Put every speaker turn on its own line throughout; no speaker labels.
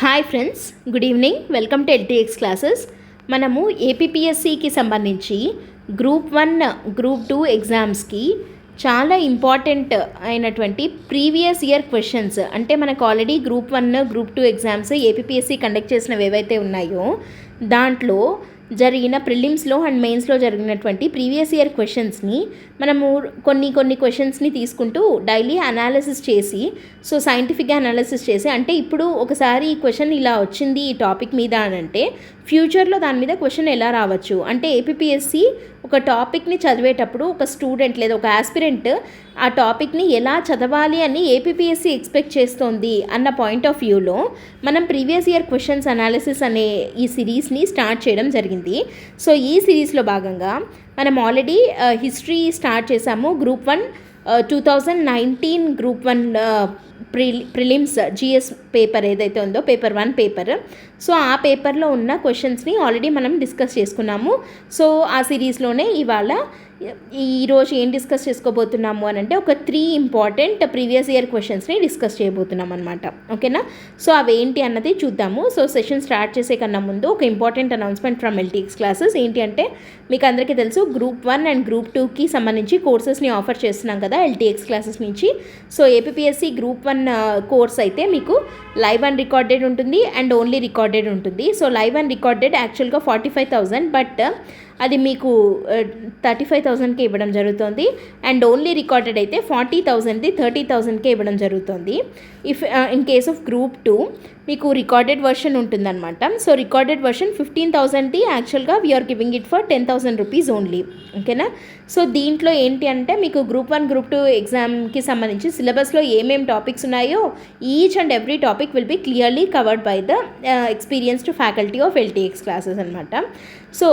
Hi friends, good evening. Welcome to LTX classes. మనము ఏపీపీఎస్సికి సంబంధించి group 1 group 2 ఎగ్జామ్స్కి చాలా ఇంపార్టెంట్ అయినటువంటి ప్రీవియస్ ఇయర్ క్వశ్చన్స్, అంటే మనకు already group 1 group 2 exams APPSC conduct చేసినవి ఏవైతే ఉన్నాయో దాంట్లో జరిగిన ప్రిలిమ్స్లో అండ్ మెయిన్స్లో జరిగినటువంటి ప్రీవియస్ ఇయర్ క్వశ్చన్స్ని మనము కొన్ని క్వశ్చన్స్ని తీసుకుంటూ డైలీ అనాలిసిస్ చేసి, సో సైంటిఫిక్గా అనాలిసిస్ చేసి, అంటే ఇప్పుడు ఒకసారి ఈ క్వశ్చన్ ఇలా వచ్చింది ఈ టాపిక్ మీద అని అంటే ఫ్యూచర్లో దాని మీద క్వశ్చన్ ఎలా రావచ్చు, అంటే ఏపీపీఎస్సి ఒక టాపిక్ని చదివేటప్పుడు ఒక స్టూడెంట్ లేదా ఒక ఆస్పిరెంట్ ఆ టాపిక్ని ఎలా చదవాలి అని ఏపీపీఎస్సి ఎక్స్పెక్ట్ చేస్తోంది అన్న పాయింట్ ఆఫ్ వ్యూలో మనం ప్రీవియస్ ఇయర్ క్వశ్చన్స్ అనాలిసిస్ అనే ఈ సిరీస్ని స్టార్ట్ చేయడం జరిగింది. సో ఈ సిరీస్లో భాగంగా మనం ఆల్రెడీ హిస్టరీ స్టార్ట్ చేసాము. Group 1 2019 group 1 prelims GS paper ఏదైతే ఉందో పేపర్ 1 పేపర్, సో ఆ పేపర్లో ఉన్న క్వశ్చన్స్ని ఆల్రెడీ మనం డిస్కస్ చేసుకున్నాము. సో ఆ సిరీస్లోనే ఇవాళ ఈరోజు ఏం డిస్కస్ చేసుకోబోతున్నాము అని అంటే ఒక 3 ఇంపార్టెంట్ ప్రీవియస్ ఇయర్ క్వశ్చన్స్ని డిస్కస్ చేయబోతున్నాం అనమాట. ఓకేనా? సో అవి ఏంటి అన్నది చూద్దాము. సో సెషన్ స్టార్ట్ చేసే కన్నా ముందు ఒక important announcement from LTX classes. ఏంటి అంటే మీకు అందరికీ తెలుసు, గ్రూప్ 1 అండ్ గ్రూప్ 2కి సంబంధించి కోర్సెస్ని ఆఫర్ చేస్తున్నాం కదా ఎల్టీఎక్స్ క్లాసెస్ నుంచి. సో ఏపీపీఎస్సి గ్రూప్ 1 కోర్స్ అయితే మీకు లైవ్ అండ్ రికార్డెడ్ ఉంటుంది అండ్ ఓన్లీ రికార్డెడ్ ఉంటుంది. సో లైవ్ అండ్ రికార్డెడ్ యాక్చువల్గా 45,000, బట్ అది మీకు 35,000కి ఇవ్వడం జరుగుతుంది. అండ్ ఓన్లీ రికార్డెడ్ అయితే 40,000ది 30,000కే ఇవ్వడం జరుగుతుంది. If in case of group 2 మీకు రికార్డెడ్ వర్షన్ ఉంటుందన్నమాట. సో రికార్డెడ్ వర్షన్ 15,000ది యాక్చువల్గా we're giving it for 10,000 rupees only. ఓకేనా? సో దీంట్లో ఏంటి అంటే మీకు గ్రూప్ 1 గ్రూప్ 2 ఎగ్జామ్కి సంబంధించి సిలబస్లో ఏమేమి టాపిక్స్ ఉన్నాయో each and every topic will be clearly covered by the experienced faculty of LTX classes అనమాట. సో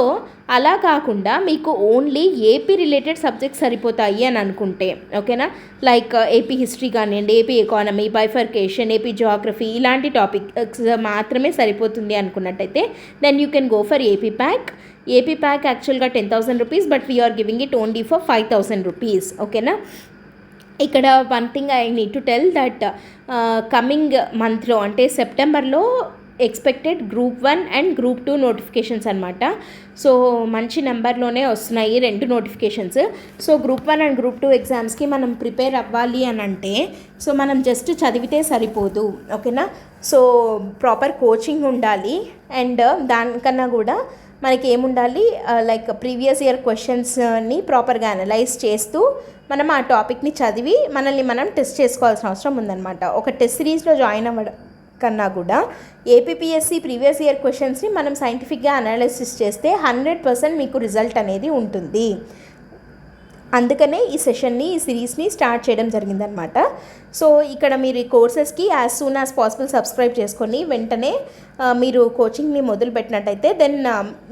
అలా కాకుండా మీకు ఓన్లీ ఏపీ రిలేటెడ్ సబ్జెక్ట్స్ సరిపోతాయి అని అనుకుంటే, ఓకేనా, లైక్ ఏపీ హిస్టరీ కానివ్వండి, AP economy, bifurcation, AP geography ఇలాంటి టాపిక్స్ మాత్రమే సరిపోతుంది అనుకున్నట్టయితే then you can go for AP pack. AP pack యాక్చువల్గా 10,000 rupees, but we're giving it only for 5,000 rupees. ఓకేనా? ఇక్కడ one thing I need to tell that coming మంత్లో అంటే సెప్టెంబర్లో expected group 1 and group 2 notifications అనమాట. సో మంచి నెంబర్లోనే వస్తున్నాయి 2 notifications. So group 1 and group 2 ఎగ్జామ్స్కి మనం ప్రిపేర్ అవ్వాలి అని అంటే సో మనం జస్ట్ చదివితే సరిపోదు. ఓకేనా? సో ప్రాపర్ కోచింగ్ ఉండాలి అండ్ దానికన్నా కూడా మనకి ఏముండాలి, లైక్ ప్రీవియస్ ఇయర్ క్వశ్చన్స్ని ప్రాపర్గా అనలైజ్ చేస్తూ మనం ఆ టాపిక్ని చదివి మనల్ని మనం టెస్ట్ చేసుకోవాల్సిన అవసరం ఉందన్నమాట. ఒక టెస్ట్ సిరీస్లో జాయిన్ అవ్వడం కన్నా కూడా ఏపీపీఎస్సి ప్రీవియస్ ఇయర్ క్వశ్చన్స్ని మనం సైంటిఫిక్గా అనాలిసిస్ చేస్తే 100% మీకు రిజల్ట్ అనేది ఉంటుంది. అందుకనే ఈ సెషన్ని, ఈ సిరీస్ని స్టార్ట్ చేయడం జరిగిందనమాట. సో ఇక్కడ మీరు ఈ కోర్సెస్కి as soon as possible subscribe చేసుకొని వెంటనే మీరు కోచింగ్ని మొదలుపెట్టినట్టయితే దెన్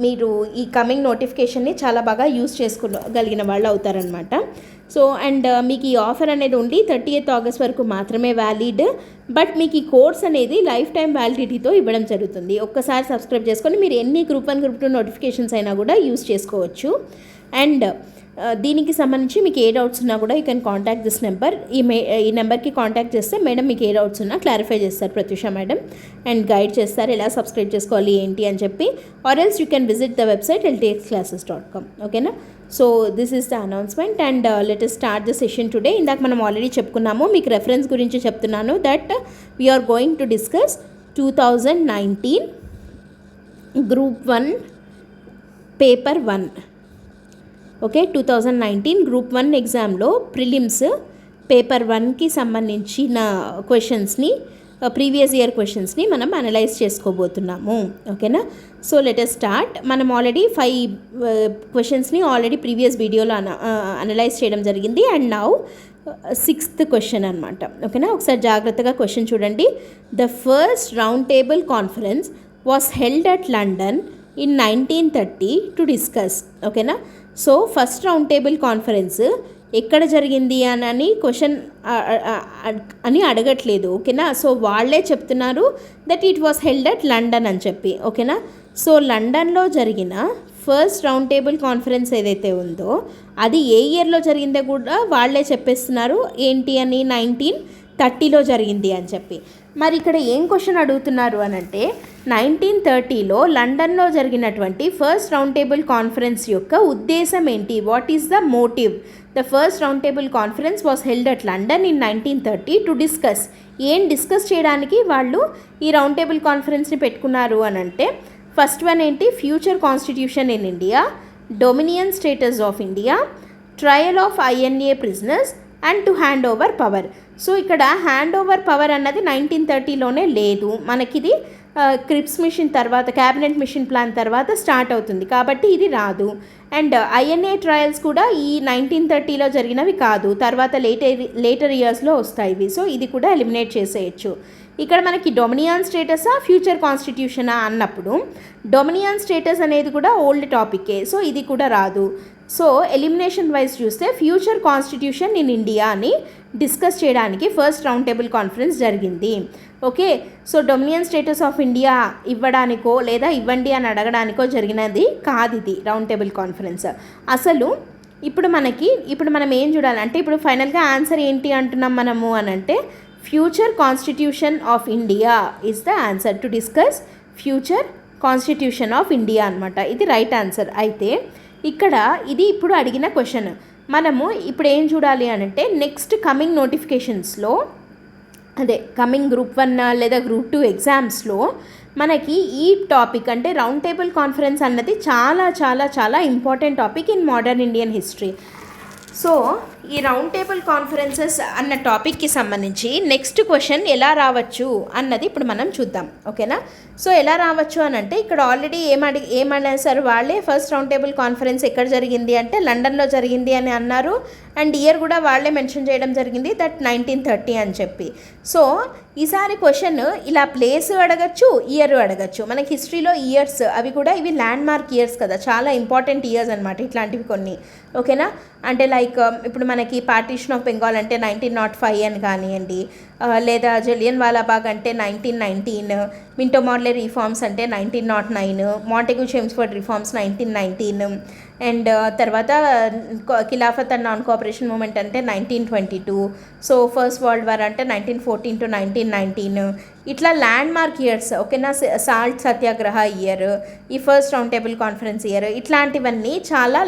మీరు ఈ కమింగ్ నోటిఫికేషన్ని చాలా బాగా యూజ్ చేసుకోగలిగిన వాళ్ళు అవుతారనమాట. సో అండ్ మీకు ఈ ఆఫర్ అనేది ఉండి 30th ఆగస్ట్ వరకు మాత్రమే వ్యాలిడ్, బట్ మీకు ఈ కోర్స్ అనేది లైఫ్ టైం వ్యాలిడిటీతో ఇవ్వడం జరుగుతుంది. ఒక్కసారి సబ్స్క్రైబ్ చేసుకొని మీరు ఎన్ని గ్రూప్ 1 గ్రూప్ 2 నోటిఫికేషన్స్ అయినా కూడా యూజ్ చేసుకోవచ్చు. అండ్ దీనికి సంబంధించి మీకు ఏ డౌట్స్ ఉన్నా కూడా you can contact this number. ఈ నెంబర్కి కాంటాక్ట్ చేస్తే మేడం మీకు ఏ డౌట్స్ ఉన్నా క్లారిఫై చేస్తారు ప్రత్యూష మేడం, అండ్ గైడ్ చేస్తారు ఎలా సబ్స్క్రైబ్ చేసుకోవాలి ఏంటి అని చెప్పి. Or else you can visit the website ltxclasses.com. ఓకేనా? So this is the announcement and let us start the session today. ఇందాక మనం ఆల్రెడీ చెప్పుకున్నాము, మీకు రెఫరెన్స్ గురించి చెప్తున్నాను that we're going to discuss 2019 group 1 paper 1. Okay, 2019 group 1 ఎగ్జామ్లో prelims paper 1కి సంబంధించిన క్వశ్చన్స్ని, ప్రీవియస్ ఇయర్ క్వశ్చన్స్ని మనం అనలైజ్ చేసుకోబోతున్నాము. ఓకేనా? So let us start. మనం ఆల్రెడీ 5 క్వశ్చన్స్ని ఆల్రెడీ ప్రీవియస్ వీడియోలో అనలైజ్ చేయడం జరిగింది అండ్ నౌ 6th క్వశ్చన్ అనమాట. ఓకేనా? ఒకసారి జాగ్రత్తగా క్వశ్చన్ చూడండి. The first round table conference was held at London in 1930 to discuss. ఓకేనా? So first round table conference ఎక్కడ జరిగింది అని క్వశ్చన్ అని అడగట్లేదు. ఓకేనా? సో వాళ్ళే చెప్తున్నారు that it was held at London అని చెప్పి. ఓకేనా? సో లండన్లో జరిగిన ఫస్ట్ రౌండ్ టేబుల్ కాన్ఫరెన్స్ ఏదైతే ఉందో అది ఏ ఇయర్లో జరిగిందో కూడా వాళ్ళే చెప్పేస్తున్నారు. ఏంటి అని 1930లో జరిగింది అని చెప్పి. మరి ఇక్కడ ఏం క్వశ్చన్ అడుగుతున్నారు అని అంటే 1930లో లండన్లో జరిగినటువంటి ఫస్ట్ రౌండ్ టేబుల్ కాన్ఫరెన్స్ యొక్క ఉద్దేశం ఏంటి? What is the motive? The first round table conference was held at London in 1930 to discuss. ఏం డిస్కస్ చేయడానికి వాళ్ళు ఈ రౌండ్ టేబుల్ కాన్ఫరెన్స్ని పెట్టుకున్నారు అని అంటే ఫస్ట్ వన్ ఏంటి? Future constitution in India, dominion status of India, trial of INA prisoners and to hand over power. So ఇక్కడ హ్యాండ్ ఓవర్ పవర్ అన్నది 1930లోనే లేదు, మనకిది క్రిప్స్ మిషన్ తర్వాత, క్యాబినెట్ మిషన్ ప్లాన్ తర్వాత స్టార్ట్ అవుతుంది కాబట్టి ఇది రాదు. అండ్ INA ట్రయల్స్ కూడా ఈ 1930లో జరిగినవి కాదు, తర్వాత లేటర్ ఇయర్స్లో వస్తాయి ఇవి. సో ఇది కూడా ఎలిమినేట్ చేసేయచ్చు. ఇక్కడ మనకి డొమినియన్ స్టేటసా ఫ్యూచర్ కాన్స్టిట్యూషనా అన్నప్పుడు డొమినియన్ స్టేటస్ అనేది కూడా ఓల్డ్ టాపికే, సో ఇది కూడా రాదు. సో ఎలిమినేషన్ వైజ్ చూస్తే ఫ్యూచర్ కాన్స్టిట్యూషన్ ఇన్ ఇండియా అని డిస్కస్ చేయడానికి ఫస్ట్ రౌండ్ టేబుల్ కాన్ఫరెన్స్ జరిగింది. Okay, so dominion status of India ఇవ్వడానికో లేదా ఇవ్వండి అని అడగడానికో జరిగినది కాదు ఇది రౌండ్ టేబుల్ కాన్ఫరెన్స్. అసలు ఇప్పుడు మనం ఏం చూడాలంటే ఇప్పుడు ఫైనల్గా ఆన్సర్ ఏంటి అంటున్నాం మనము అని అంటే future constitution of India is the answer. To discuss future constitution of India అనమాట, ఇది రైట్ ఆన్సర్. అయితే ఇక్కడ ఇది ఇప్పుడు అడిగిన క్వశ్చన్. మనము ఇప్పుడు ఏం చూడాలి అని అంటే నెక్స్ట్ కమింగ్ నోటిఫికేషన్స్లో, అదే కమింగ్ గ్రూప్ 1 లేదా గ్రూప్ 2 ఎగ్జామ్స్లో మనకి ఈ టాపిక్ అంటే రౌండ్ టేబుల్ కాన్ఫరెన్స్ అన్నది చాలా చాలా చాలా important topic in modern Indian history. So ఈ రౌండ్ టేబుల్ కాన్ఫరెన్సెస్ అన్న టాపిక్కి సంబంధించి నెక్స్ట్ క్వశ్చన్ ఎలా రావచ్చు అన్నది ఇప్పుడు మనం చూద్దాం. ఓకేనా? సో ఎలా రావచ్చు అని అంటే ఇక్కడ ఆల్రెడీ ఏమనేసారు వాళ్ళే, ఫస్ట్ రౌండ్ టేబుల్ కాన్ఫరెన్స్ ఎక్కడ జరిగింది అంటే లండన్లో జరిగింది అని అన్నారు. అండ్ ఇయర్ కూడా వాళ్ళే మెన్షన్ చేయడం జరిగింది, దట్ 1930 అని చెప్పి. సో ఈసారి క్వశ్చన్ ఇలా ప్లేస్ అడగచ్చు, ఇయర్ అడగచ్చు. మనకి హిస్టరీలో ఇయర్స్ అవి కూడా ఇవి ల్యాండ్ మార్క్ ఇయర్స్ కదా, చాలా ఇంపార్టెంట్ ఇయర్స్ అనమాట ఇట్లాంటివి కొన్ని. ఓకేనా? అంటే లైక్ ఇప్పుడు మనకి పార్టీషన్ ఆఫ్ బెంగాల్ అంటే 1905 అని కానివ్వండి, లేదా జలియన్ వాలాబాగ్ అంటే 1919, మింటో మార్లే రిఫార్మ్స్ అంటే 1909, మాంటెగ్యూ చెమ్స్ఫోర్డ్ రిఫార్మ్స్ 1919, అండ్ తర్వాత Khilafat and non cooperation moment అంటే 1922. సో ఫస్ట్ వరల్డ్ వార్ అంటే 1914 to 1919. ఇట్లా ల్యాండ్ మార్క్ ఇయర్స్. ఓకేనా? సాల్ట్ సత్యాగ్రహ ఇయర్, ఈ first round table conference year, ఇట్లాంటివన్నీ చాలా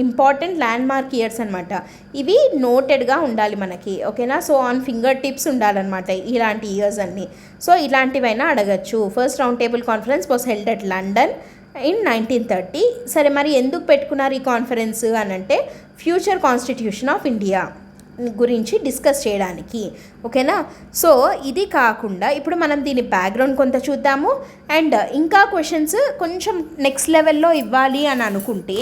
ఇంపార్టెంట్ ల్యాండ్ మార్క్ ఇయర్స్ అనమాట. ఇవి నోటెడ్గా ఉండాలి మనకి. ఓకేనా? సో ఆన్ ఫింగర్ టిప్స్ ఉండాలన్నమాట ఇలాంటి ఇయర్స్ అన్నీ. సో ఇలాంటివైనా అడగచ్చు. First round table conference was held at London in 1930. సరే, మరి ఎందుకు పెట్టుకున్నారు ఈ కాన్ఫరెన్స్ అని అంటే ఫ్యూచర్ కాన్స్టిట్యూషన్ ఆఫ్ ఇండియా గురించి డిస్కస్ చేయడానికి. ఓకేనా? సో ఇది కాకుండా ఇప్పుడు మనం దీని బ్యాక్గ్రౌండ్ కొంత చూద్దాము. అండ్ ఇంకా క్వశ్చన్స్ కొంచెం నెక్స్ట్ లెవెల్లో ఇవ్వాలి అని అనుకుంటే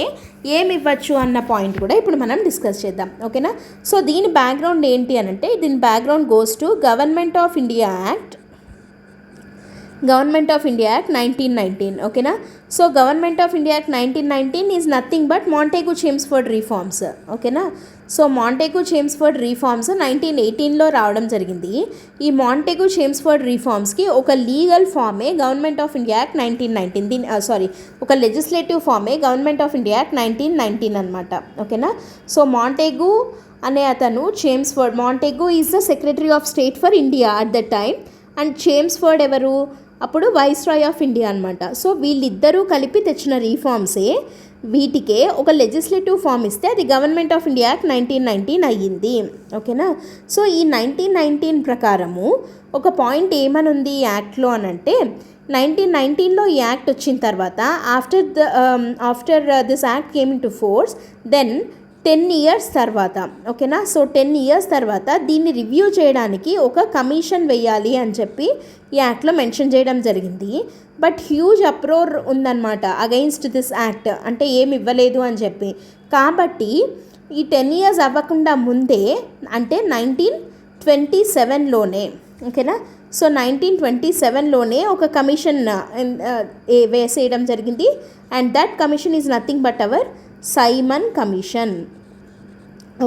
ఏమి ఇవ్వచ్చు అన్న పాయింట్ కూడా ఇప్పుడు మనం డిస్కస్ చేద్దాం. ఓకేనా? సో దీని బ్యాక్గ్రౌండ్ ఏంటి అని అంటే దీని background goes to government of India act 1919. ఓకేనా? So government of India act 1919 is nothing but Montague Chelmsford reforms. ఓకేనా? సో మాంటెగ్యూ చెమ్స్ఫోర్డ్ రిఫార్మ్స్ 1918లో రావడం జరిగింది. ఈ మాంటెగ్యూ చెమ్స్ఫోర్డ్ రిఫార్మ్స్కి ఒక లీగల్ ఫామే గవర్నమెంట్ ఆఫ్ ఇండియా యాక్ట్ 1919, ఒక లెజిస్లేటివ్ ఫామే గవర్నమెంట్ ఆఫ్ ఇండియా యాక్ట్ 1919 అనమాట. ఓకేనా? సో మాంటెగ్యూ అనే అతను Montague is the secretary of state for India at the time. And Chelmsford ఎవరు? అప్పుడు వైస్రాయ్ ఆఫ్ ఇండియా అనమాట. సో వీళ్ళిద్దరూ కలిపి తెచ్చిన రీఫార్మ్సే వీటికే ఒక లెజిస్లేటివ్ ఫామ్ ఇస్తే అది గవర్నమెంట్ ఆఫ్ ఇండియా యాక్ట్ 1919 అయ్యింది. ఓకేనా? సో ఈ 1919 ప్రకారము ఒక పాయింట్ ఏమనుంది ఈ యాక్ట్లో అని అంటే 1919లో ఈ యాక్ట్ వచ్చిన తర్వాత after this act came into force then 10 years తర్వాత. ఓకేనా? సో 10 years తర్వాత దీన్ని రివ్యూ చేయడానికి ఒక కమిషన్ వేయాలి అని చెప్పి ఈ యాక్ట్లో మెన్షన్ చేయడం జరిగింది. బట్ హ్యూజ్ అప్రోర్ ఉందన్నమాట అగైన్స్ట్ దిస్ యాక్ట్, అంటే ఏమి ఇవ్వలేదు అని చెప్పి. కాబట్టి ఈ 10 years అవ్వకుండా ముందే అంటే 1927లోనే, ఓకేనా, సో 1927లోనే ఒక కమిషన్ వేసేయడం జరిగింది. And that commission is nothing but our Simon commission.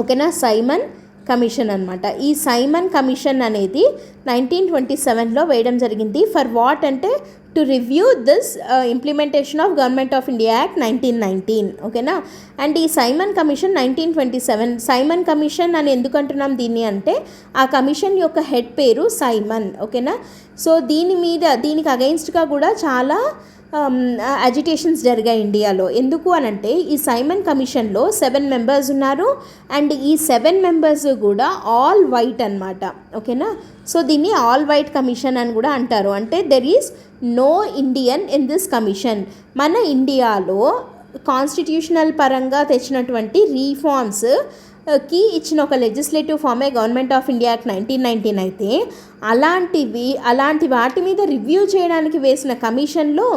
ఓకేనా? సైమన్ కమిషన్ అనమాట. ఈ సైమన్ కమిషన్ అనేది 1927లో వేయడం జరిగింది. ఫర్ వాట్ అంటే to review this implementation of government of India act 1919. ఓకేనా. అండ్ ఈ సైమన్ కమిషన్ 1927 సైమన్ కమిషన్ అని ఎందుకు అంటున్నాం దీన్ని అంటే ఆ కమిషన్ యొక్క హెడ్ పేరు సైమన్. ఓకేనా. సో దీనికి అగెయిన్స్ట్గా కూడా చాలా అజిటేషన్స్ జరిగాయి ఇండియాలో. ఎందుకు అనంటే ఈ సైమన్ కమిషన్లో 7 మెంబర్స్ ఉన్నారు అండ్ ఈ 7 మెంబర్స్ కూడా ఆల్ వైట్ అనమాట. ఓకేనా. సో దీన్ని ఆల్ వైట్ కమిషన్ అని కూడా అంటారు. అంటే there is no Indian in this commission. మన ఇండియాలో కాన్స్టిట్యూషనల్ పరంగా తెచ్చినటువంటి రీఫార్మ్స్ కి ఇచ్చిన ఒక లెజిస్లేటివ్ ఫామే గవర్నమెంట్ ఆఫ్ ఇండియా యాక్ట్ 1919 అయితే అలాంటి వాటి మీద రివ్యూ చేయడానికి వేసిన కమిషన్లో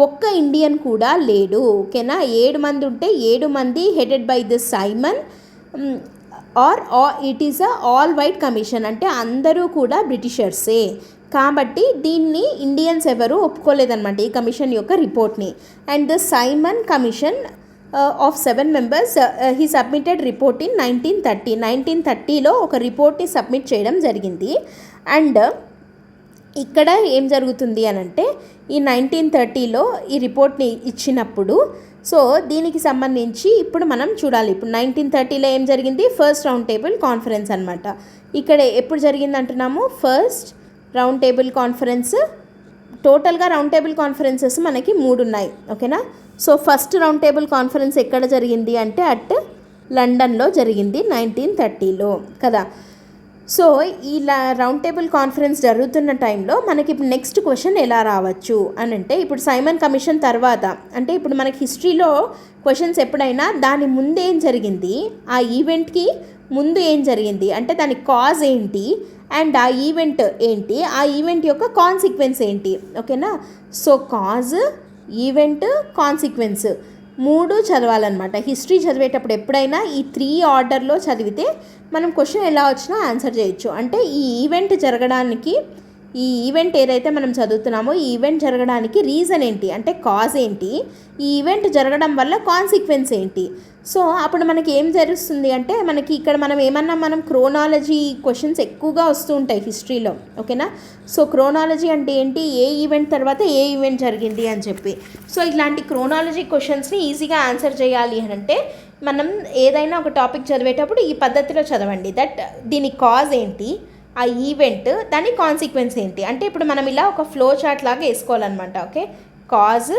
ఒక్క ఇండియన్ కూడా లేడు. ఓకేనా. 7 మంది ఉంటే 7 మంది headed by this Simon or it is a all white commission. అంటే అందరూ కూడా బ్రిటిషర్సే కాబట్టి దీన్ని ఇండియన్స్ ఎవరు ఒప్పుకోలేదన్నమాట ఈ కమిషన్ యొక్క రిపోర్ట్ని. And the Simon commission of 7 members he submitted report in 1930లో ఒక రిపోర్ట్ని సబ్మిట్ చేయడం జరిగింది. అండ్ ఇక్కడ ఏం జరుగుతుంది అనంటే ఈ 1930లో ఈ రిపోర్ట్ని ఇచ్చినప్పుడు సో దీనికి సంబంధించి ఇప్పుడు మనం చూడాలి. ఇప్పుడు 1930లో ఏం జరిగింది, ఫస్ట్ రౌండ్ టేబుల్ కాన్ఫరెన్స్ అనమాట. ఇక్కడ ఎప్పుడు జరిగింది అంటున్నాము, ఫస్ట్ రౌండ్ టేబుల్ కాన్ఫరెన్స్. టోటల్గా రౌండ్ టేబుల్ కాన్ఫరెన్సెస్ మనకి 3 ఉన్నాయి. ఓకేనా. So first round table conference ఎక్కడ జరిగింది అంటే అట్ లండన్లో జరిగింది 1930లో కదా. సో ఈ రౌండ్ టేబుల్ కాన్ఫరెన్స్ జరుగుతున్న టైంలో మనకి ఇప్పుడు నెక్స్ట్ క్వశ్చన్ ఎలా రావచ్చు అని అంటే ఇప్పుడు సైమన్ కమిషన్ తర్వాత అంటే ఇప్పుడు మనకి హిస్టరీలో క్వశ్చన్స్ ఎప్పుడైనా దాని ముందు ఏం జరిగింది, ఆ ఈవెంట్కి ముందు ఏం జరిగింది అంటే దాని కాజ్ ఏంటి అండ్ ఆ ఈవెంట్ ఏంటి, ఆ ఈవెంట్ యొక్క కాన్సిక్వెన్స్ ఏంటి. ఓకేనా. సో కాజ్, ఈవెంట్, కాన్సిక్వెన్స్ 3 చదవాలన్నమాట. హిస్టరీ చదివేటప్పుడు ఎప్పుడైనా ఈ 3 ఆర్డర్లో చదివితే మనం క్వశ్చన్ ఎలా వచ్చినా ఆన్సర్ చేయొచ్చు. అంటే ఈ ఈవెంట్ జరగడానికి, ఈ ఈవెంట్ ఏదైతే మనం చదువుతున్నామో ఈ ఈవెంట్ జరగడానికి రీజన్ ఏంటి అంటే కాజ్ ఏంటి, ఈ ఈవెంట్ జరగడం వల్ల కాన్సిక్వెన్స్ ఏంటి. సో అప్పుడు మనకి ఏం జరుగుతుంది అంటే మనకి ఇక్కడ మనం క్రోనాలజీ క్వశ్చన్స్ ఎక్కువగా వస్తూ ఉంటాయి హిస్టరీలో. ఓకేనా. సో క్రోనాలజీ అంటే ఏంటి, ఏ ఈవెంట్ తర్వాత ఏ ఈవెంట్ జరిగింది అని చెప్పి. సో ఇలాంటి క్రోనాలజీ క్వశ్చన్స్ని ఈజీగా ఆన్సర్ చేయాలి అని అంటే మనం ఏదైనా ఒక టాపిక్ చదివేటప్పుడు ఈ పద్ధతిలో చదవండి. దీని కాజ్ ఏంటి, ఆ ఈవెంట్, దాని కాన్సిక్వెన్స్ ఏంటి. అంటే ఇప్పుడు మనం ఇలా ఒక ఫ్లో చార్ట్ లాగా వేసుకోవాలన్నమాట. ఓకే. కాజ్,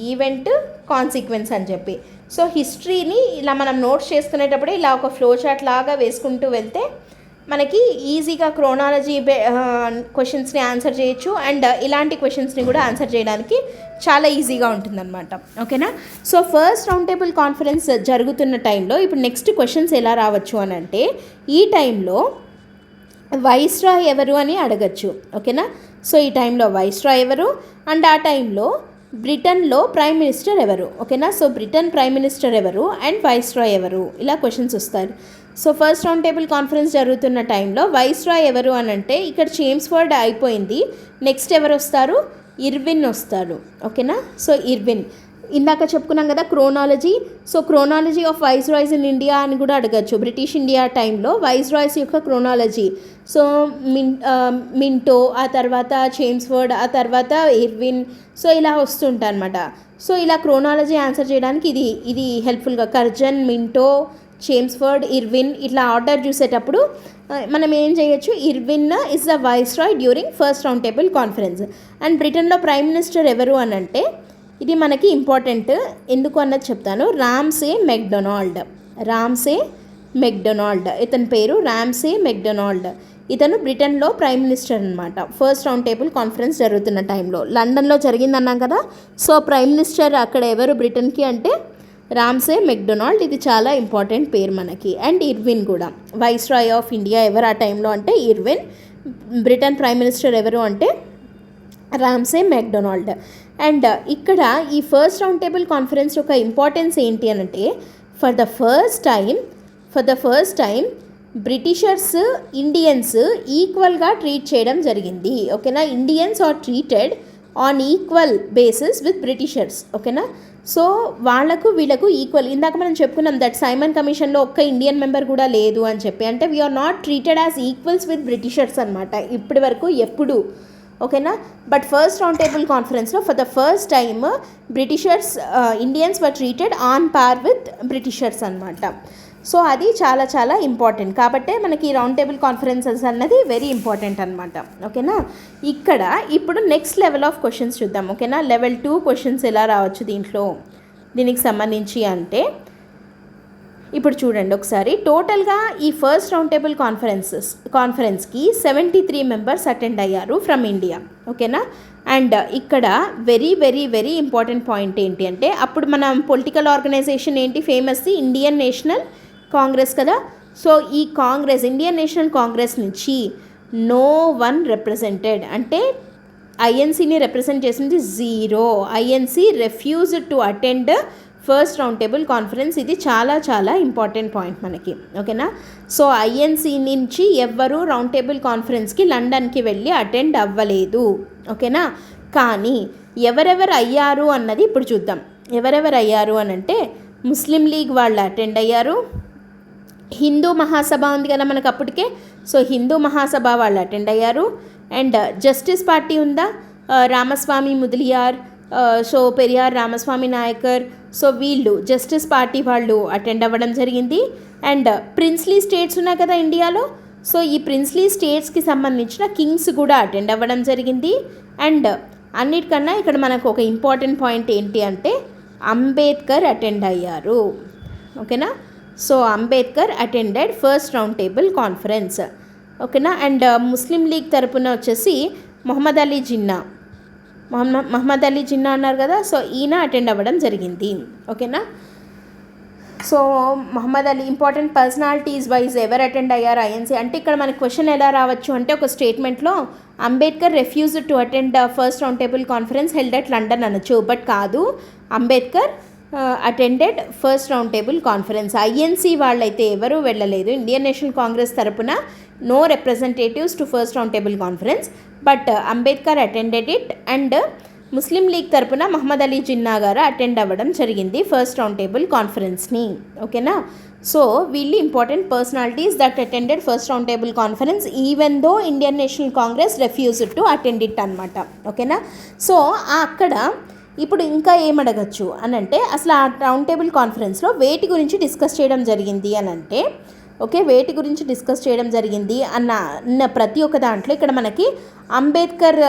ఈవెంట్, కాన్సిక్వెన్స్ అని చెప్పి. సో హిస్టరీని ఇలా మనం నోట్స్ చేసుకునేటప్పుడే ఇలా ఒక ఫ్లో చార్ట్ లాగా వేసుకుంటూ వెళ్తే మనకి ఈజీగా క్రోనాలజీ క్వశ్చన్స్ని ఆన్సర్ చేయొచ్చు అండ్ ఇలాంటి క్వశ్చన్స్ని కూడా ఆన్సర్ చేయడానికి చాలా ఈజీగా ఉంటుందన్నమాట. ఓకేనా. So first round table conference జరుగుతున్న టైంలో ఇప్పుడు నెక్స్ట్ క్వశ్చన్స్ ఎలా రావచ్చు అని అంటే ఈ టైంలో వైస్రాయ్ ఎవరు అని అడగచ్చు. ఓకేనా. సో ఈ టైంలో వైస్రాయ్ ఎవరు అండ్ ఆ టైంలో బ్రిటన్లో ప్రైమ్ మినిస్టర్ ఎవరు. ఓకేనా. సో బ్రిటన్ ప్రైమ్ మినిస్టర్ ఎవరు అండ్ వైస్రాయ్ ఎవరు, ఇలా క్వశ్చన్స్ వస్తాయి. So first round table conference జరుగుతున్న టైంలో వైస్రాయ్ ఎవరు అని అంటే ఇక్కడ చేమ్స్ఫోర్డ్ అయిపోయింది. నెక్స్ట్ ఎవరు వస్తారు, ఇర్విన్ వస్తారు. ఓకేనా. సో ఇర్విన్ ఇందాక చెప్పుకున్నాం కదా chronology. So chronology of viceroys in India అని కూడా అడగచ్చు. బ్రిటిష్ ఇండియా టైంలో వైస్రాయ్స్ యొక్క క్రోనాలజీ. సో మింటో, ఆ తర్వాత చేమ్స్ఫోర్డ్, ఆ తర్వాత ఇర్విన్, సో ఇలా వస్తుంటాయి అనమాట. సో ఇలా క్రోనాలజీ ఆన్సర్ చేయడానికి ఇది హెల్ప్ఫుల్గా కర్జన్, మింటో, చేమ్స్ఫోర్డ్, ఇర్విన్ ఇట్లా ఆర్డర్ చూసేటప్పుడు మనం ఏం చేయొచ్చు, Irwin is the viceroy during first round table conference. And బ్రిటన్లో ప్రైమ్ మినిస్టర్ ఎవరు అని అంటే ఇది మనకి ఇంపార్టెంట్ ఎందుకు అన్నది చెప్తాను. రామ్సే మెక్డొనాల్డ్ ఇతని పేరు రామ్సే మెక్డొనాల్డ్. ఇతను బ్రిటన్లో ప్రైమ్ మినిస్టర్ అనమాట. ఫస్ట్ రౌండ్ టేబుల్ కాన్ఫరెన్స్ జరుగుతున్న టైంలో లండన్లో జరిగిందన్నాం కదా. సో ప్రైమ్ మినిస్టర్ అక్కడ ఎవరు బ్రిటన్కి అంటే రామ్సే మెక్డొనాల్డ్. ఇది చాలా ఇంపార్టెంట్ పేరు మనకి. అండ్ ఇర్విన్ కూడా వైస్రాయ్ ఆఫ్ ఇండియా ఎవరు ఆ టైంలో అంటే ఇర్విన్. బ్రిటన్ ప్రైమ్ మినిస్టర్ ఎవరు అంటే రామ్సే మెక్డొనాల్డ్. అండ్ ఇక్కడ ఈ ఫస్ట్ రౌండ్ టేబుల్ కాన్ఫరెన్స్ యొక్క ఇంపార్టెన్స్ ఏంటి అని అంటే for the first time Britishers Indians ఈక్వల్గా ట్రీట్ చేయడం జరిగింది. ఓకేనా. Indians are treated on equal basis with Britishers. ఓకేనా. సో వాళ్ళకు వీళ్ళకు ఈక్వల్. ఇందాక మనం చెప్పుకున్నాం దట్ సైమన్ కమిషన్లో ఒక్క ఇండియన్ మెంబర్ కూడా లేదు అని చెప్పి. అంటే we're not treated as equals with Britishers అనమాట ఇప్పటి వరకు ఎప్పుడు. ఓకేనా. బట్ ఫస్ట్ రౌండ్ టేబుల్ కాన్ఫరెన్స్లో for the first time Britishers Indians were treated on par with Britishers అనమాట. సో అది చాలా చాలా ఇంపార్టెంట్. కాబట్టే మనకి రౌండ్ టేబుల్ కాన్ఫరెన్సెస్ అన్నది వెరీ ఇంపార్టెంట్ అనమాట. ఓకేనా. ఇక్కడ ఇప్పుడు నెక్స్ట్ లెవెల్ ఆఫ్ క్వశ్చన్స్ చూద్దాం. ఓకేనా. లెవెల్ 2 క్వశ్చన్స్ ఎలా రావచ్చు దీనికి సంబంధించి అంటే ఇప్పుడు చూడండి ఒకసారి. టోటల్గా ఈ ఫస్ట్ రౌండ్ టేబుల్ కాన్ఫరెన్స్కి 73 మెంబర్స్ అటెండ్ అయ్యారు ఫ్రమ్ ఇండియా. ఓకేనా. అండ్ ఇక్కడ very very very important point ఏంటి అంటే అప్పుడు మనం పొలిటికల్ ఆర్గనైజేషన్ ఏంటి ఫేమస్, ఇండియన్ నేషనల్ కాంగ్రెస్ కదా. సో ఈ ఇండియన్ నేషనల్ కాంగ్రెస్ నుంచి నో వన్ రిప్రజెంటెడ్, అంటే ఐఎన్సీని రిప్రజెంట్ చేసింది 0. INC refused to attend first round table conference. ఇది చాలా చాలా ఇంపార్టెంట్ పాయింట్ మనకి. ఓకేనా. సో ఐఎన్సీ నుంచి ఎవ్వరూ రౌండ్ టేబుల్ కాన్ఫరెన్స్కి లండన్కి వెళ్ళి అటెండ్ అవ్వలేదు. ఓకేనా. కానీ ఎవరెవరు అయ్యారు అన్నది ఇప్పుడు చూద్దాం. ఎవరెవరు అయ్యారు అని అంటే ముస్లిం లీగ్ వాళ్ళు అటెండ్ అయ్యారు. హిందూ మహాసభ ఉంది కదా మనకు అప్పటికే. సో హిందూ మహాసభ వాళ్ళు అటెండ్ అయ్యారు. అండ్ జస్టిస్ పార్టీ ఉందా, రామస్వామి ముదలియార్, సో పెరియార్ రామస్వామి నాయకర్, సో వీళ్ళు జస్టిస్ పార్టీ వాళ్ళు అటెండ్ అవ్వడం జరిగింది. అండ్ ప్రిన్స్లీ స్టేట్స్ ఉన్నాయి కదా ఇండియాలో. సో ఈ ప్రిన్స్లీ స్టేట్స్కి సంబంధించిన కింగ్స్ కూడా అటెండ్ అవ్వడం జరిగింది. అండ్ అన్నిటికన్నా ఇక్కడ మనకు ఒక ఇంపార్టెంట్ పాయింట్ ఏంటి అంటే అంబేద్కర్ అటెండ్ అయ్యారు. ఓకేనా. So Ambedkar attended first round table conference. ఓకేనా. అండ్ ముస్లిం లీగ్ తరపున వచ్చేసి మహమ్మద్ అలీ జిన్నా అన్నారు కదా. సో ఈయన అటెండ్ అవ్వడం జరిగింది. ఓకేనా. So Mohammad Ali important personalities wise ఎవరు అటెండ్ అయ్యారు ఐఎన్సీ అంటే ఇక్కడ మనకి క్వశ్చన్ ఎలా రావచ్చు అంటే ఒక స్టేట్మెంట్లో Ambedkar refused to attend first round table conference held at London అనొచ్చు. బట్ కాదు, Ambedkar attended first round table conference. INC వాళ్ళైతే ఎవరూ వెళ్ళలేదు. ఇండియన్ నేషనల్ కాంగ్రెస్ తరపున no representatives to first round table conference, but Ambedkar attended it. And Muslim League తరపున మహమ్మద్ అలీ జిన్నా గారు attend అవ్వడం జరిగింది ఫస్ట్ రౌండ్ టేబుల్ కాన్ఫరెన్స్ని. ఓకేనా. సో వీళ్ళు important personalities that attended first round table conference even though Indian National Congress refused to attend it అనమాట. ఓకేనా. So అక్కడ ఇప్పుడు ఇంకా ఏమడగచ్చు అని అంటే అసలు ఆ రౌండ్ టేబుల్ కాన్ఫరెన్స్లో వేటి గురించి డిస్కస్ చేయడం జరిగింది అని అంటే వేటి గురించి డిస్కస్ చేయడం జరిగింది అన్న ప్రతి ఒక్క దాంట్లో ఇక్కడ మనకి అంబేద్కర్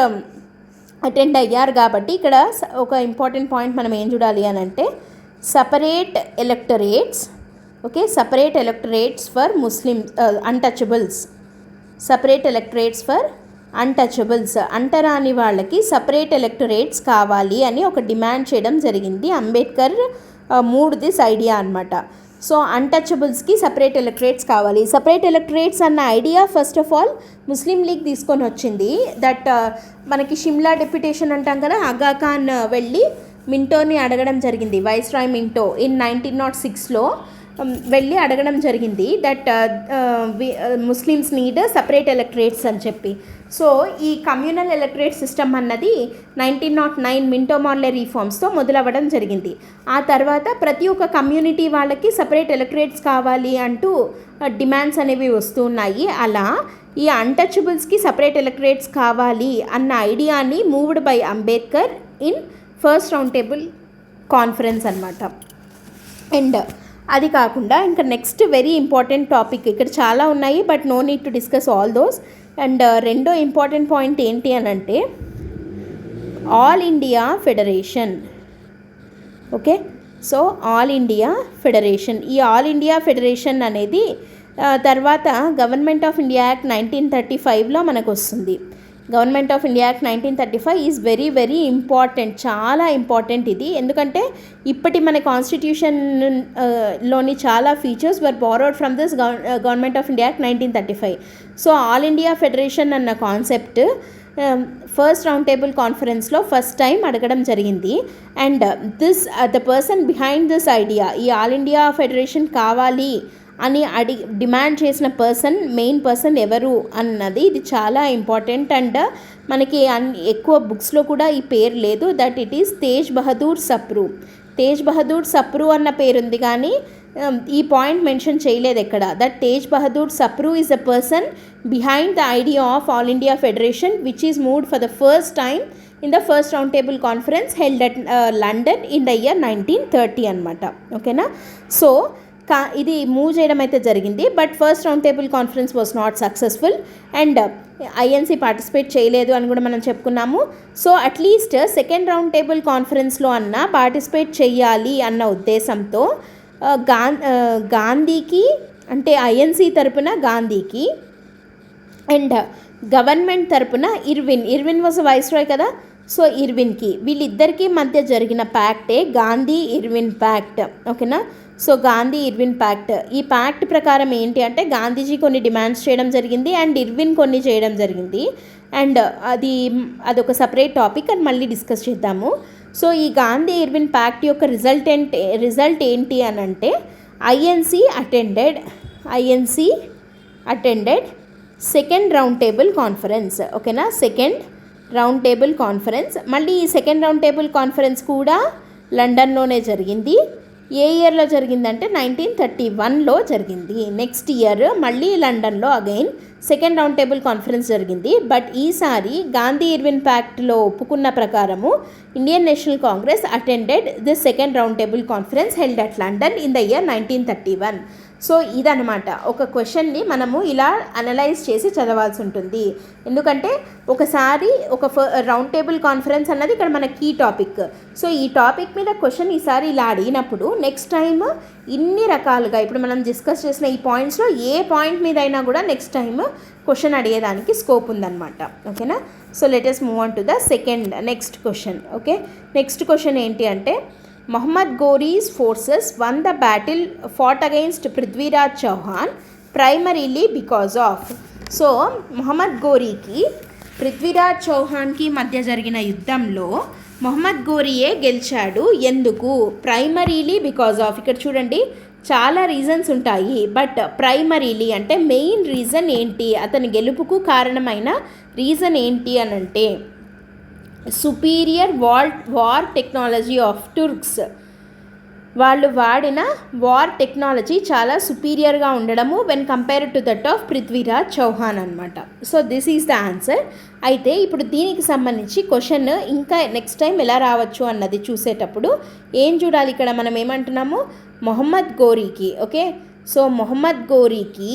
అటెండ్ అయ్యారు కాబట్టి ఇక్కడ ఒక ఇంపార్టెంట్ పాయింట్ మనం ఏం చూడాలి అని అంటే separate electorates. Separate electorates for Muslim untouchables. Separate electorates for untouchables, అంటరాని వాళ్ళకి సపరేట్ ఎలక్టరేట్స్ కావాలి అని ఒక డిమాండ్ చేయడం జరిగింది. అంబేద్కర్ మూడ్ దిస్ ఐడియా అనమాట. సో అన్టచబుల్స్కి సపరేట్ ఎలక్టరేట్స్ కావాలి. సపరేట్ ఎలక్టరేట్స్ అన్న idea first of all Muslim league తీసుకొని వచ్చింది. దట్ మనకి షిమ్లా డెప్యుటేషన్ అంటాం కదా, ఆగా ఖాన్ వెళ్ళి మింటోని అడగడం జరిగింది. వైస్రాయ్ మింటో ఇన్ 1906లో వెళ్ళి అడగడం జరిగింది that Muslims need separate electorates అని చెప్పి. సో ఈ కమ్యూనల్ ఎలక్టరేట్ సిస్టమ్ అన్నది 1909 మింటో మార్లే రీఫార్మ్స్తో మొదలవ్వడం జరిగింది. ఆ తర్వాత ప్రతి ఒక్క కమ్యూనిటీ వాళ్ళకి సపరేట్ ఎలక్టరేట్స్ కావాలి అంటూ డిమాండ్స్ అనేవి వస్తున్నాయి. అలా ఈ అన్టచబుల్స్కి సపరేట్ ఎలక్టరేట్స్ కావాలి అన్న ఐడియాని moved by Ambedkar in first round table conference అనమాట. అండ్ అది కాకుండా ఇంకా నెక్స్ట్ వెరీ ఇంపార్టెంట్ టాపిక్ ఇక్కడ చాలా ఉన్నాయి, but no need to discuss all those. And రెండో ఇంపార్టెంట్ పాయింట్ ఏంటి అని అంటే all India federation. So all India federation, ఈ ఆల్ ఇండియా ఫెడరేషన్ అనేది తర్వాత గవర్నమెంట్ ఆఫ్ ఇండియా యాక్ట్ 1935లో మనకు వస్తుంది. Government of India act 1935 is very very important, చాలా ఇంపార్టెంట్ ఇది. ఎందుకంటే ఇప్పటి మన కాన్స్టిట్యూషన్ లోని చాలా features were borrowed from this government of India act 1935. So all India federation అన్న కాన్సెప్ట్ ఫస్ట్ రౌండ్ టేబుల్ కాన్ఫరెన్స్లో ఫస్ట్ టైం అడగడం జరిగింది. And the person behind this idea, ఈ ఆల్ ఇండియా ఫెడరేషన్ కావాలి అని డిమాండ్ చేసిన మెయిన్ పర్సన్ ఎవరు అన్నది ఇది చాలా ఇంపార్టెంట్. అండ్ మనకి ఎక్కువ బుక్స్లో కూడా ఈ పేరు లేదు. That it is Tej Bahadur Sapru. Tej Bahadur Sapru అన్న పేరు ఉంది కానీ ఈ పాయింట్ మెన్షన్ చేయలేదు ఎక్కడ. That Tej Bahadur Sapru is the person behind the idea of all India federation which is moved for the first time in the first round table conference held at London in the year 1930 అనమాట. ఓకేనా. So ఇది move చేయడం అయితే జరిగింది. But first round table conference was not successful and INC participate చేయలేదు అని కూడా మనం చెప్పుకున్నాము. So at least second round table కాన్ఫరెన్స్లో అన్న పార్టిసిపేట్ చేయాలి అన్న ఉద్దేశంతో గాంధీకి అంటే ఐఎన్సీ తరపున గాంధీకి అండ్ గవర్నమెంట్ తరపున ఇర్విన్ వాజ్ వైస్రాయ్ కదా. సో ఇర్విన్కి వీళ్ళిద్దరికీ మధ్య జరిగిన ప్యాక్టే గాంధీ ఇర్విన్ ప్యాక్ట్. ఓకేనా. సో గాంధీ ఇర్విన్ ప్యాక్ట్, ఈ ప్యాక్ట్ ప్రకారం ఏంటి అంటే గాంధీజీ కొన్ని డిమాండ్స్ చేయడం జరిగింది అండ్ ఇర్విన్ కొన్ని చేయడం జరిగింది. అండ్ అదొక సపరేట్ టాపిక్ అని మళ్ళీ డిస్కస్ చేద్దాము. సో ఈ గాంధీ ఇర్విన్ ప్యాక్ట్ యొక్క రిజల్ట్ ఏంటి అని అంటే INC attended second round table conference. ఓకేనా. Second round table conference. మళ్ళీ ఈ సెకండ్ రౌండ్ టేబుల్ కాన్ఫరెన్స్ కూడా లండన్లోనే జరిగింది. ఏ ఇయర్లో జరిగిందంటే 1931లో జరిగింది. నెక్స్ట్ ఇయర్ మళ్ళీ లండన్లో again second round table conference జరిగింది. బట్ ఈసారి గాంధీ ఇర్విన్ ప్యాక్ట్లో ఒప్పుకున్న ప్రకారము Indian National Congress attended the second round table conference held at London in the year 1931. So ఇదనమాట. ఒక క్వశ్చన్ని మనము ఇలా అనలైజ్ చేసి చదవాల్సి ఉంటుంది. ఎందుకంటే ఒకసారి ఒక రౌండ్ టేబుల్ కాన్ఫరెన్స్ అన్నది ఇక్కడ మన కీ టాపిక్. సో ఈ టాపిక్ మీద క్వశ్చన్ ఈసారి ఇలా అడిగినప్పుడు నెక్స్ట్ టైం ఇన్ని రకాలుగా ఇప్పుడు మనం డిస్కస్ చేసిన ఈ పాయింట్స్లో ఏ పాయింట్ మీద అయినా కూడా నెక్స్ట్ టైం క్వశ్చన్ అడిగేదానికి స్కోప్ ఉందన్నమాట. ఓకేనా. So let us move on to the next question. Okay. Next question ఏంటి అంటే Muhammad Ghori's forces won the battle fought against Prithviraj Chauhan primarily because of. So Mohammad ఘోరీకి పృథ్వీరాజ్ చౌహాన్కి మధ్య జరిగిన యుద్ధంలో మొహమ్మద్ ఘోరీయే గెలిచాడు. ఎందుకు? Primarily because of. ఇక్కడ చూడండి చాలా రీజన్స్ ఉంటాయి. బట్ ప్రైమరీలీ అంటే మెయిన్ రీజన్ ఏంటి, అతని గెలుపుకు కారణమైన రీజన్ ఏంటి అని అంటే superior war technology of Turks. వాళ్ళు వాడిన వార్ టెక్నాలజీ చాలా సుపీరియర్గా ఉండడము when compared to that of Prithviraj Chauhan అనమాట. So this is the answer. అయితే ఇప్పుడు దీనికి సంబంధించి క్వశ్చన్ ఇంకా నెక్స్ట్ టైం ఎలా రావచ్చు అన్నది చూసేటప్పుడు ఏం చూడాలి, ఇక్కడ మనం ఏమంటున్నాము మొహమ్మద్ ఘోరీకి. ఓకే. సో మొహమ్మద్ ఘోరీకి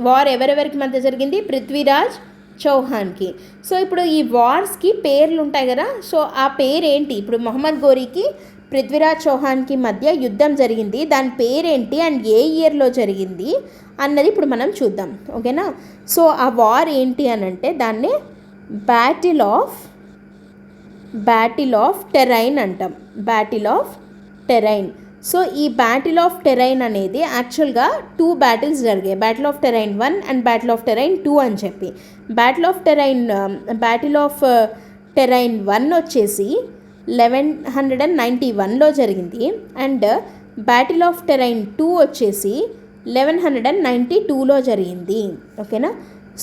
వార్ ఎవరెవరికి మధ్య జరిగింది? పృథ్వీరాజ్ చౌహాన్కి. సో ఇప్పుడు ఈ వార్స్కి పేర్లు ఉంటాయి కదా. సో ఆ పేరేంటి? ఇప్పుడు మొహమ్మద్ ఘోరీకి పృథ్వీరాజ్ చౌహాన్కి మధ్య యుద్ధం జరిగింది, దాని పేరేంటి అండ్ ఏ ఇయర్లో జరిగింది అన్నది ఇప్పుడు మనం చూద్దాం. ఓకేనా. సో ఆ వార్ ఏంటి అని అంటే దాన్ని బ్యాటిల్ ఆఫ్ టెరైన్ అంటాం. Battle of terrain. సో ఈ బ్యాటిల్ ఆఫ్ టెరైన్ అనేది యాక్చువల్గా 2 బ్యాటిల్స్ జరిగాయి. Battle of Tarain 1 and battle of Tarain 2 అని చెప్పి. బ్యాటిల్ ఆఫ్ టెరైన్ 1 వచ్చేసి 1191లో జరిగింది అండ్ బ్యాటిల్ ఆఫ్ టెరైన్ 2 వచ్చేసి 1192లో జరిగింది. ఓకేనా.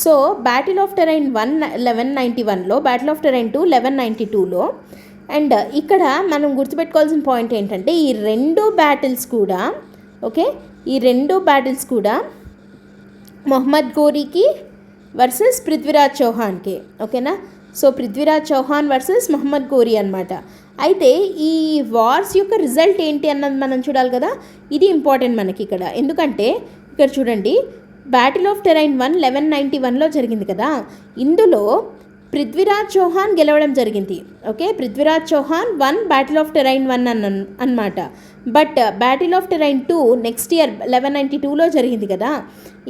సో బ్యాటిల్ ఆఫ్ టెరైన్ 1 1191లో, బ్యాటిల్ ఆఫ్ టెరైన్ 2 1192లో. అండ్ ఇక్కడ మనం గుర్తుపెట్టుకోవాల్సిన పాయింట్ ఏంటంటే ఈ 2 బ్యాటిల్స్ కూడా మొహమ్మద్ ఘోరీకి వర్సెస్ పృథ్వీరాజ్ చౌహాన్కి. ఓకేనా. సో పృథ్వీరాజ్ చౌహాన్ వర్సెస్ మొహమ్మద్ ఘోరీ అనమాట. అయితే ఈ వార్స్ యొక్క రిజల్ట్ ఏంటి అన్నది మనం చూడాలి కదా. ఇది ఇంపార్టెంట్ మనకి ఇక్కడ. ఎందుకంటే ఇక్కడ చూడండి బ్యాటిల్ ఆఫ్ టెరైన్ 1 1191లో జరిగింది కదా. ఇందులో పృథ్వీరాజ్ చౌహాన్ గెలవడం జరిగింది. Okay. Prithviraj Chauhan 1, battle of Tarain 1 అన్నమాట. But battle of Tarain 2 next year 1192లో జరిగింది కదా.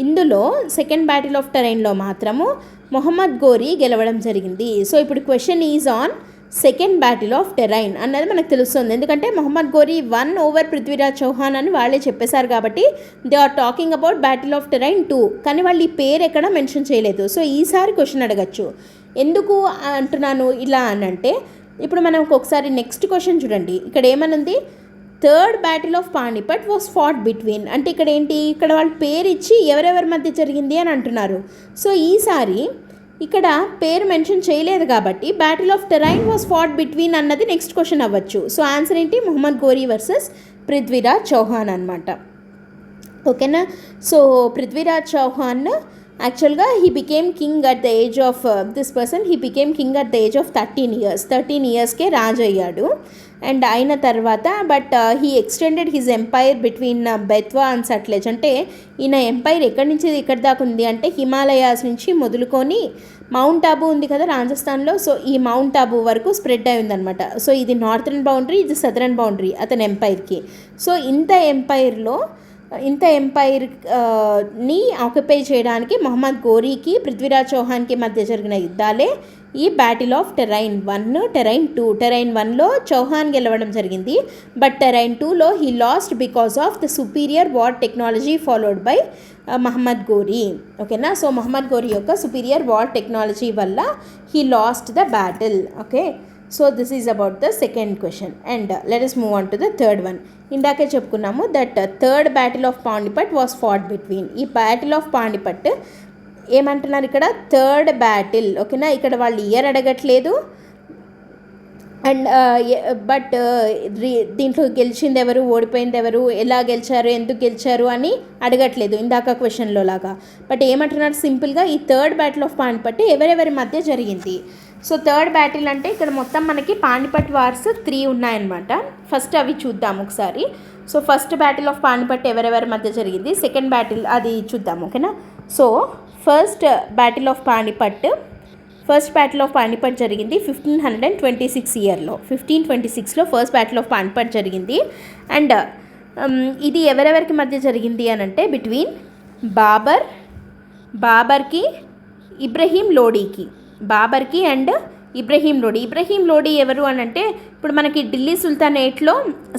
ఇందులో సెకండ్ బ్యాటిల్ ఆఫ్ టెరైన్లో మాత్రము మొహమ్మద్ ఘోరీ గెలవడం జరిగింది. సో ఇప్పుడు question is on second battle of Tarain అన్నది మనకు తెలుస్తుంది. ఎందుకంటే మొహమ్మద్ ఘోరీ 1 ఓవర్ పృథ్వీరాజ్ చౌహాన్ అని వాళ్ళే చెప్పేశారు కాబట్టి they are talking about battle of Tarain 2. కానీ వాళ్ళు ఈ పేరు ఎక్కడ మెన్షన్ చేయలేదు. సో ఈసారి క్వశ్చన్ అడగచ్చు. ఎందుకు అంటున్నాను ఇలా అని అంటే ఇప్పుడు మనం ఒకసారి నెక్స్ట్ క్వశ్చన్ చూడండి. ఇక్కడ ఏమనుంది? Third battle of Panipat was fought between. అంటే ఇక్కడ ఏంటి, ఇక్కడ వాళ్ళు పేరు ఇచ్చి ఎవరెవరి మధ్య జరిగింది అని అంటున్నారు. సో ఈసారి ఇక్కడ పేరు మెన్షన్ చేయలేదు కాబట్టి battle of Tarain was fought between అన్నది నెక్స్ట్ క్వశ్చన్ అవ్వచ్చు. సో ఆన్సర్ ఏంటి, మొహమ్మద్ ఘోరీ వర్సెస్ పృథ్వీరాజ్ చౌహాన్ అనమాట. ఓకేనా. సో పృథ్వీరాజ్ చౌహాన్ యాక్చువల్గా he became king at the age of this person he became king at the age of 13 ఇయర్స్కే రాజు అయ్యాడు. అండ్ అయిన తర్వాత but he extended his empire between Betwa and Sutlej. అంటే ఈయన ఎంపైర్ ఎక్కడి నుంచి ఎక్కడి దాకా ఉంది అంటే హిమాలయాస్ నుంచి మొదలుకొని మౌంట్ ఆబూ ఉంది కదా రాజస్థాన్లో, సో ఈ మౌంట్ ఆబూ వరకు స్ప్రెడ్ అయి ఉందన్నమాట. సో ఇది నార్థరన్ బౌండరీ, ఇది సదరన్ బౌండరీ అతని ఎంపైర్కి. సో ఇంత ఎంపైర్ని ఆక్యుపై చేయడానికి మొహమ్మద్ ఘోరీకి పృథ్వీరాజ్ చౌహాన్కి మధ్య జరిగిన యుద్ధాలే ఈ బ్యాటిల్ ఆఫ్ టెరైన్ 1, టెరైన్ 2. టెరైన్ 1లో చౌహాన్ గెలవడం జరిగింది, బట్ టెరైన్ 2లో he lost because of the superior war technology followed by Mohammad Ghori. ఓకేనా. సో మహమ్మద్ ఘోరీ యొక్క సుపీరియర్ వార్ టెక్నాలజీ వల్ల he lost the battle. Okay. So this is about the second question. And let us move on to the third one. ఇందాకే చెప్పుకున్నాము that third battle of Panipat was fought between. ఈ battle of Panipat ఏమంటున్నారు ఇక్కడ, third battle. ఓకేనా. ఇక్కడ వాళ్ళు year అడగట్లేదు. And but దీంట్లో గెలిచింది ఎవరు, ఓడిపోయింది ఎవరు, ఎలా గెలిచారు, ఎందుకు గెలిచారు అని అడగట్లేదు ఇందాక క్వశ్చన్లో లాగా. బట్ ఏమంటున్నారు సింపుల్గా, ఈ థర్డ్ బ్యాటిల్ ఆఫ్ పానిపట్ ఎవరెవరి మధ్య జరిగింది. సో థర్డ్ బ్యాటిల్ అంటే ఇక్కడ మొత్తం మనకి పానిపట్ వార్స్ 3 ఉన్నాయన్నమాట. ఫస్ట్ అవి చూద్దాం ఒకసారి. So first battle of Panipat ఎవరెవరి మధ్య జరిగింది, సెకండ్ బ్యాటిల్ అది చూద్దాం. ఓకేనా. So first battle of Panipat జరిగింది 1526 ఇయర్లో. 1526లో ఫస్ట్ బ్యాటిల్ ఆఫ్ పానిపట్ జరిగింది. అండ్ ఇది ఎవరెవరికి మధ్య జరిగింది అని అంటే బిట్వీన్ బాబర్కి ఇబ్రహీం లోడీకి. బాబర్కి అండ్ ఇబ్రహీం లోడీ ఎవరు అని అంటే ఇప్పుడు మనకి ఢిల్లీ సుల్తానేట్లో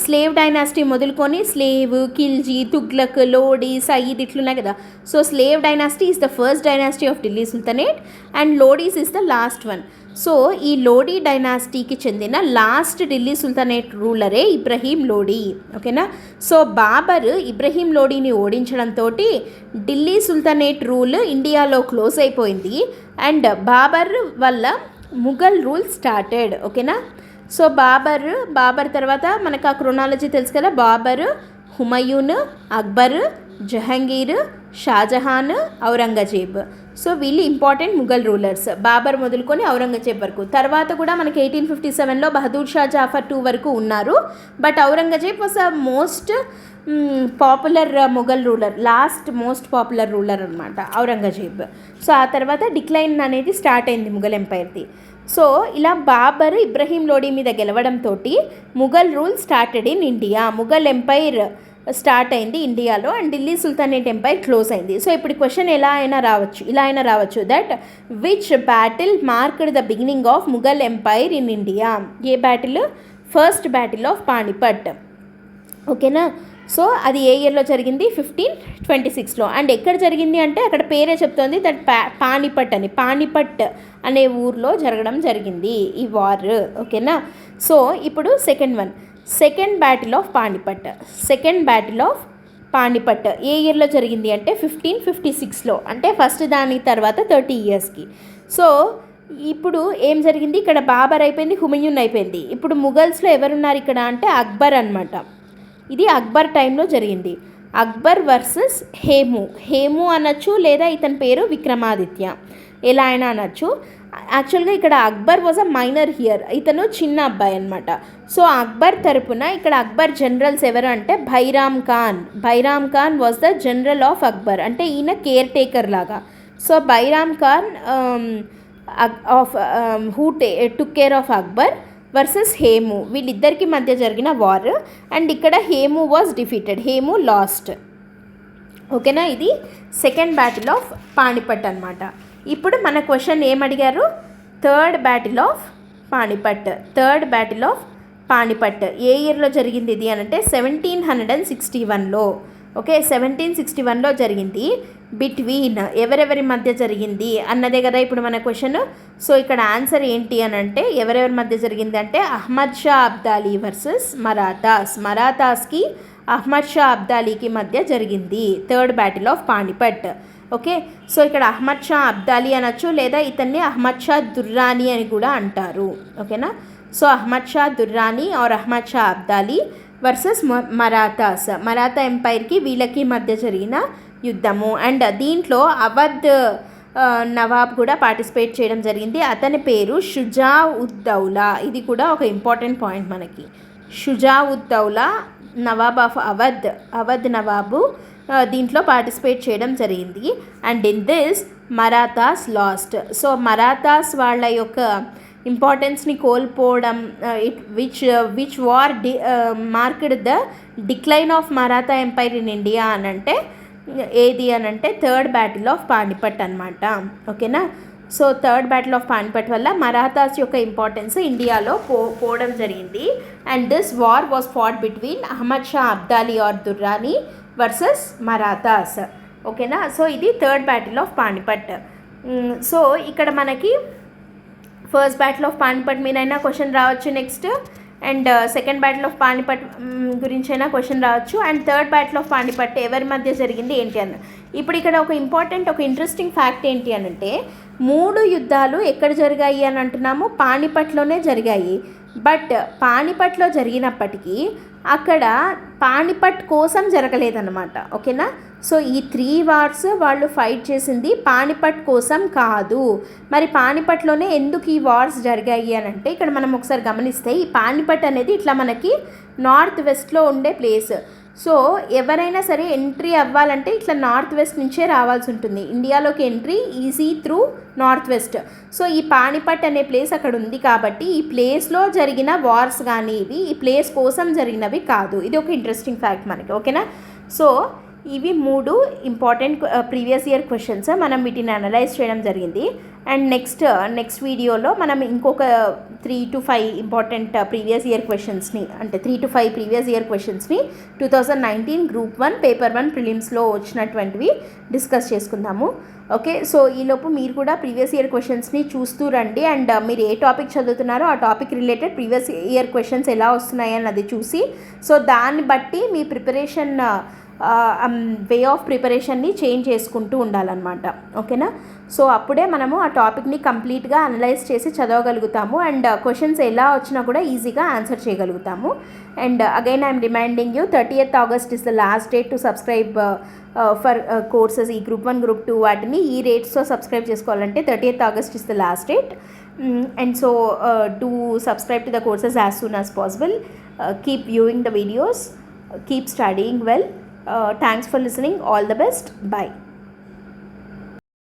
స్లేవ్ డైనాసిటీ మొదలుకొని స్లేవ్, ఖిల్జీ, తుగ్లక్, లోడీ, సయీద్ ఇట్లున్నాయి కదా. So slave dynasty is the first dynasty of Delhi sultanate and Lodis is the last one. So ఈ లోడీ డైనాసిటీకి చెందిన లాస్ట్ ఢిల్లీ సుల్తానేట్ రూలరే ఇబ్రహీం లోడీ. ఓకేనా. సో బాబర్ ఇబ్రహీం లోడీని ఓడించడంతో ఢిల్లీ సుల్తానేట్ రూల్ ఇండియాలో క్లోజ్ అయిపోయింది. అండ్ బాబర్ వల్ల ముఘల్ రూల్ స్టార్టెడ్. ఓకేనా. సో బాబర్ తర్వాత మనకు ఆ క్రొనాలజీ తెలుసు కదా, బాబర్, హుమయూన్, అక్బర్, జహంగీర్, షాజహాన్, ఔరంగజేబ్. సో వీళ్ళు ఇంపార్టెంట్ ముఘల్ రూలర్స్, బాబర్ మొదలుకొని ఔరంగజేబ్ వరకు. తర్వాత కూడా మనకి 1857లో బహదూర్ షా జాఫర్ 2 వరకు ఉన్నారు. But Aurangzeb was a most popular Mughal ruler, most popular ruler అనమాట ఔరంగజేబ్. సో ఆ తర్వాత డిక్లైన్ అనేది స్టార్ట్ అయింది ముఘల్ ఎంపైర్ది. సో ఇలా బాబర్ ఇబ్రహీం లోడీ మీద గెలవడంతో Mughal rule started in India. Mughal empire start అయింది ఇండియాలో and Delhi sultanate empire close అయింది. సో ఇప్పుడు క్వశ్చన్ ఇలా అయినా రావచ్చు that which battle marked the beginning of Mughal empire in India. ఏ battle, first battle of Panipat. ఓకేనా. సో అది ఏ ఇయర్లో జరిగింది, 1526లో. అండ్ ఎక్కడ జరిగింది అంటే అక్కడ పేరే చెప్తోంది దట్ పానిపట్ అనే ఊర్లో జరగడం జరిగింది ఈ వార్. ఓకేనా. సో ఇప్పుడు సెకండ్ బ్యాటిల్ ఆఫ్ పానిపట్ ఏ ఇయర్లో జరిగింది అంటే 1556లో. అంటే ఫస్ట్ దాని తర్వాత 30 ఇయర్స్కి. సో ఇప్పుడు ఏం జరిగింది, ఇక్కడ బాబర్ అయిపోయింది, హుమయూన్ అయిపోయింది. ఇప్పుడు ముఘల్స్లో ఎవరున్నారు ఇక్కడ అంటే అక్బర్ అనమాట. ఇది అక్బర్ టైంలో జరిగింది. అక్బర్ వర్సెస్ హేము అనొచ్చు, లేదా ఇతని పేరు విక్రమాదిత్య, ఎలా అయినా అనొచ్చు. యాక్చువల్గా ఇక్కడ Akbar was a minor here, ఇతను చిన్న అబ్బాయి అనమాట. సో అక్బర్ తరపున ఇక్కడ అక్బర్ జనరల్స్ ఎవరు అంటే Bairam Khan was the general of Akbar, అంటే ఈయన కేర్ టేకర్ లాగా. So Bairam Khan who took care of Akbar versus Hemu, వీళ్ళిద్దరికి మధ్య జరిగిన వార్. అండ్ ఇక్కడ Hemu was defeated, Hemu lost. ఓకేనా. ఇది సెకండ్ బ్యాటిల్ ఆఫ్ పానిపట్ అనమాట. ఇప్పుడు మన క్వశ్చన్ ఏమడిగారు, థర్డ్ బ్యాటిల్ ఆఫ్ పానిపట్ ఏ ఇయర్లో జరిగింది ఇది అని అంటే 1761లో. ఓకే, 1761లో జరిగింది. బిట్వీన్ ఎవరెవరి మధ్య జరిగింది అన్నదే కదా ఇప్పుడు మన క్వశ్చన్. సో ఇక్కడ ఆన్సర్ ఏంటి అని అంటే ఎవరెవరి మధ్య జరిగింది అంటే అహ్మద్ షా అబ్దాలీ వర్సెస్ మరాఠాస్. మరాఠాస్కి అహ్మద్ షా అబ్దాలీకి మధ్య జరిగింది third battle of Panipat. Okay, so ఇక్కడ అహ్మద్ షా అబ్దాలీ అనొచ్చు, లేదా ఇతన్ని అహ్మద్ షా దుర్రానీ అని కూడా అంటారు. ఓకేనా, so Ahmad Shah Durrani or Ahmad Shah Abdali versus Marathas. Maratha ఎంపైర్కి వీళ్ళకి మధ్య జరిగిన యుద్ధము. అండ్ దీంట్లో అవధ్ నవాబ్ కూడా పార్టిసిపేట్ చేయడం జరిగింది. అతని పేరు షుజా ఉద్ దౌలా. ఇది కూడా ఒక ఇంపార్టెంట్ పాయింట్ మనకి. షుజా ఉద్ దౌలా నవాబ్ ఆఫ్ అవధ్ నవాబు దీంట్లో పార్టిసిపేట్ చేయడం జరిగింది. And in this Marathas last. So Marathas వాళ్ళ యొక్క ఇంపార్టెన్స్ని కోల్పోవడం, which war marked the decline of Maratha umpire in India అని అంటే ఏది అని అంటే థర్డ్ బ్యాటిల్ ఆఫ్ పానిపట్ అనమాట. ఓకేనా, so third battle of Panipat వల్ల మరాఠాస్ యొక్క ఇంపార్టెన్స్ ఇండియాలో పోవడం జరిగింది. And this war was fought between Ahmad Shah Abdali or Durrani versus Marathas. ఓకేనా, సో ఇది third battle of Panipat. So ఇక్కడ మనకి ఫస్ట్ బ్యాటిల్ ఆఫ్ పానిపట్ మీదైనా క్వశ్చన్ రావచ్చు next, and second battle of Panipat గురించి అయినా క్వశ్చన్ రావచ్చు, and third battle of Panipat ఎవరి మధ్య జరిగింది ఏంటి అని. ఇప్పుడు ఇక్కడ ఒక ఇంట్రెస్టింగ్ ఫ్యాక్ట్ ఏంటి అని అంటే 3 యుద్ధాలు ఎక్కడ జరిగాయి అని అంటున్నాము, పానిపట్లోనే జరిగాయి. బట్ పానిపట్లో జరిగినప్పటికీ అక్కడ పానిపట్ కోసం జరగలేదన్నమాట. ఓకేనా, సో ఈ 3 వార్స్ వాళ్ళు ఫైట్ చేసింది పానిపట్ కోసం కాదు. మరి పానిపట్లోనే ఎందుకు ఈ వార్స్ జరిగాయి అని అంటే ఇక్కడ మనం ఒకసారి గమనిస్తే ఈ పానిపట్ అనేది ఇట్లా మనకి నార్త్ వెస్ట్లో ఉండే ప్లేస్. సో ఎవరైనా సరే ఎంట్రీ అవ్వాలంటే ఇట్లా నార్త్ వెస్ట్ నుంచే రావాల్సి ఉంటుంది. ఇండియాలోకి entry easy through north west. So ఈ పానిపట్ అనే ప్లేస్ అక్కడ ఉంది కాబట్టి ఈ ప్లేస్లో జరిగిన వార్స్ కానీ ఇవి ఈ ప్లేస్ కోసం జరిగినవి కాదు. ఇది ఒక ఇంట్రెస్టింగ్ ఫ్యాక్ట్ మనకి. ఓకేనా, సో ఇవి 3 ఇంపార్టెంట్ ప్రీవియస్ ఇయర్ క్వశ్చన్స్. మనం వీటిని అనలైజ్ చేయడం జరిగింది. అండ్ నెక్స్ట్ వీడియోలో మనం ఇంకొక 3 to 5 ఇంపార్టెంట్ ప్రీవియస్ ఇయర్ క్వశ్చన్స్ని, అంటే 3 to 5 ప్రీవియస్ ఇయర్ క్వశ్చన్స్ని 2019 గ్రూప్ 1 పేపర్ 1 ప్రిలిమ్స్లో వచ్చినటువంటివి డిస్కస్ చేసుకుందాము. ఓకే, సో ఈలోపు మీరు కూడా ప్రీవియస్ ఇయర్ క్వశ్చన్స్ని చూస్తూ రండి. అండ్ మీరు ఏ టాపిక్ చదువుతున్నారో ఆ topic related previous year questions ఎలా వస్తున్నాయి అన్నది చూసి, సో దాన్ని బట్టి మీ ప్రిపరేషన్ వే ఆఫ్ ప్రిపరేషన్ని చేంజ్ చేసుకుంటూ ఉండాలన్నమాట. ఓకేనా, సో అప్పుడే మనము ఆ టాపిక్ని కంప్లీట్గా అనలైజ్ చేసి చదవగలుగుతాము. అండ్ క్వశ్చన్స్ ఎలా వచ్చినా కూడా ఈజీగా ఆన్సర్ చేయగలుగుతాము. And again I'm reminding you 30th August is the last date to subscribe for courses. ఈ గ్రూప్ 1 గ్రూప్ 2 వాటిని ఈ రేట్స్తో సబ్స్క్రైబ్ చేసుకోవాలంటే 30th August is the last date. And so do subscribe to the courses as soon as possible. Keep viewing the videos, keep studying well. Thanks for listening. All the best. Bye.